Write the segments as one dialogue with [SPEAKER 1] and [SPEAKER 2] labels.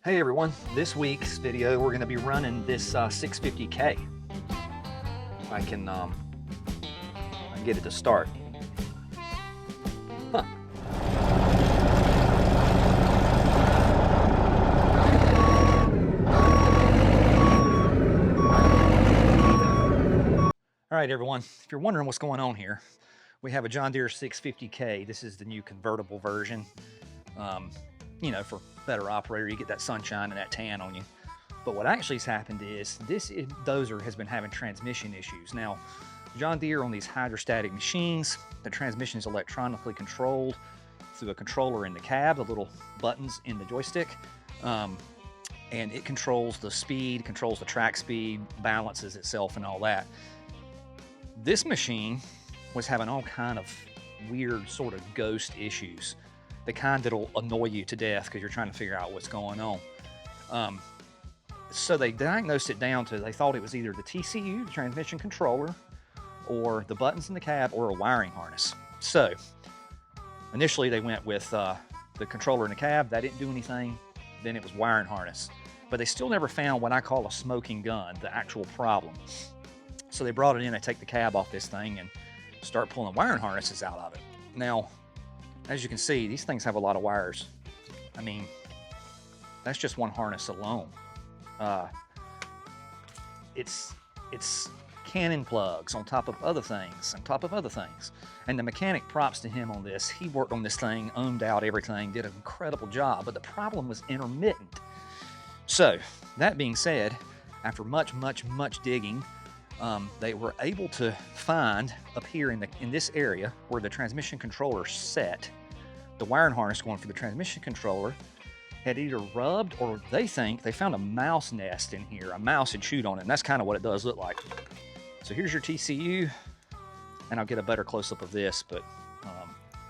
[SPEAKER 1] Hey everyone, this week's video we're going to be running this 650K. I can get it to start. Huh. All right everyone, if you're wondering what's going on here, we have a John Deere 650K. This is the new convertible version. You know, for better operator, you get that sunshine and that tan on you. But what actually has happened is this dozer has been having transmission issues. Now, John Deere on these hydrostatic machines, the transmission is electronically controlled through a controller in the cab, the little buttons in the joystick, and it controls the speed, controls the track speed, balances itself and all that. This machine was having all kind of weird sort of ghost issues. The kind that'll annoy you to death because you're trying to figure out what's going on. So they diagnosed it down to, they thought it was either the TCU, the transmission controller, or the buttons in the cab, or a wiring harness. So initially they went with the controller in the cab. That didn't do anything. Then it was wiring harness. But they still never found what I call a smoking gun, the actual problem. So they brought it in, they take the cab off this thing and start pulling wiring harnesses out of it. Now, as you can see, these things have a lot of wires. I mean, that's just one harness alone. It's cannon plugs on top of other things, And the mechanic, props to him on this. He worked on this thing, ohmed out everything, did an incredible job, but the problem was intermittent. So, that being said, after much digging, they were able to find up here in this area where the transmission controller set, the wiring harness going for the transmission controller had either rubbed, or they think they found a mouse nest in here. A mouse had chewed on it, and that's kind of what it does look like. So here's your TCU, and I'll get a better close-up of this, but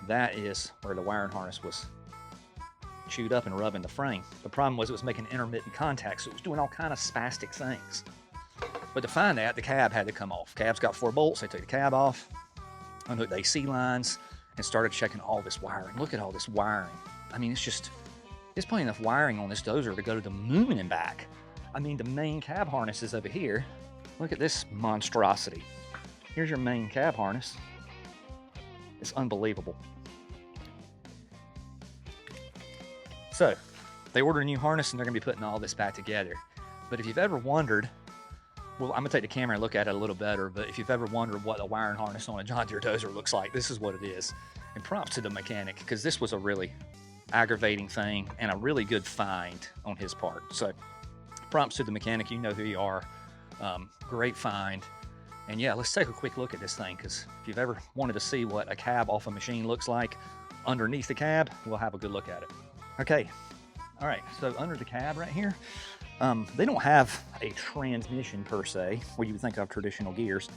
[SPEAKER 1] that is where the wiring harness was chewed up and rubbing the frame. The problem was it was making intermittent contact, so it was doing all kind of spastic things. But to find that, the cab had to come off. Cab's got 4 bolts. They took the cab off, unhooked the AC lines, and started checking all this wiring. Look at all this wiring. I mean, there's plenty enough wiring on this dozer to go to the moon and back. I mean, the main cab harness is over here. Look at this monstrosity. Here's your main cab harness. It's unbelievable. So, they ordered a new harness, and they're going to be putting all this back together. But if you've ever wondered, well, I'm going to take the camera and look at it a little better, but if you've ever wondered what a wiring harness on a John Deere dozer looks like, this is what it is. And props to the mechanic, because this was a really aggravating thing and a really good find on his part. So props to the mechanic. You know who you are. Great find. And yeah, let's take a quick look at this thing, because if you've ever wanted to see what a cab off a machine looks like underneath the cab, we'll have a good look at it. Okay. All right. So under the cab right here, they don't have a transmission per se, where you would think of traditional gears.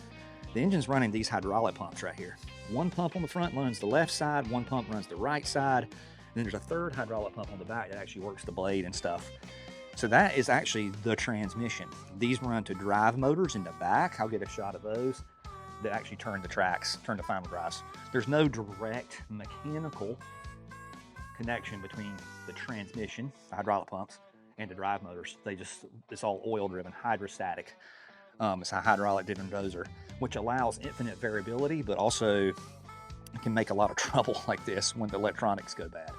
[SPEAKER 1] The engine's running these hydraulic pumps right here. One pump on the front runs the left side, one pump runs the right side, and then there's a third hydraulic pump on the back that actually works the blade and stuff. So that is actually the transmission. These run to drive motors in the back. I'll get a shot of those that actually turn the tracks, turn the final drives. There's no direct mechanical connection between the transmission, the hydraulic pumps, and the drive motors. It's all oil driven, hydrostatic. It's a hydraulic driven dozer, which allows infinite variability, but also can make a lot of trouble like this when the electronics go bad.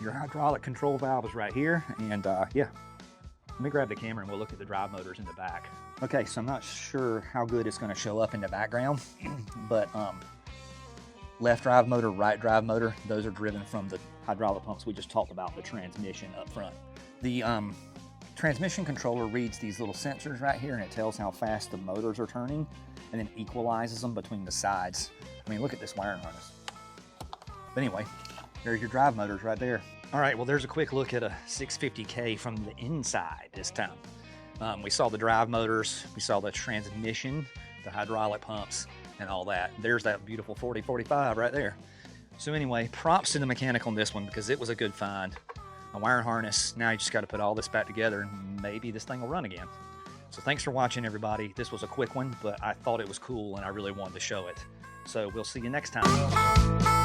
[SPEAKER 1] Your hydraulic control valve is right here, and yeah, let me grab the camera and we'll look at the drive motors in the back. Okay, so I'm not sure how good it's going to show up in the background, but left drive motor, right drive motor, those are driven from the hydraulic pumps we just talked about, the transmission up front. The transmission controller reads these little sensors right here, and it tells how fast the motors are turning, and then equalizes them between the sides. I mean, look at this wiring harness. But anyway, there's your drive motors right there. All right, well, there's a quick look at a 650K from the inside this time. We saw the drive motors, we saw the transmission, the hydraulic pumps, and all that. There's that beautiful 4045 right there. So anyway, props to the mechanic on this one, because it was a good find. A wiring harness. Now you just got to put all this back together, and maybe this thing will run again. So thanks for watching, everybody. This was a quick one, but I thought it was cool and I really wanted to show it. So we'll see you next time.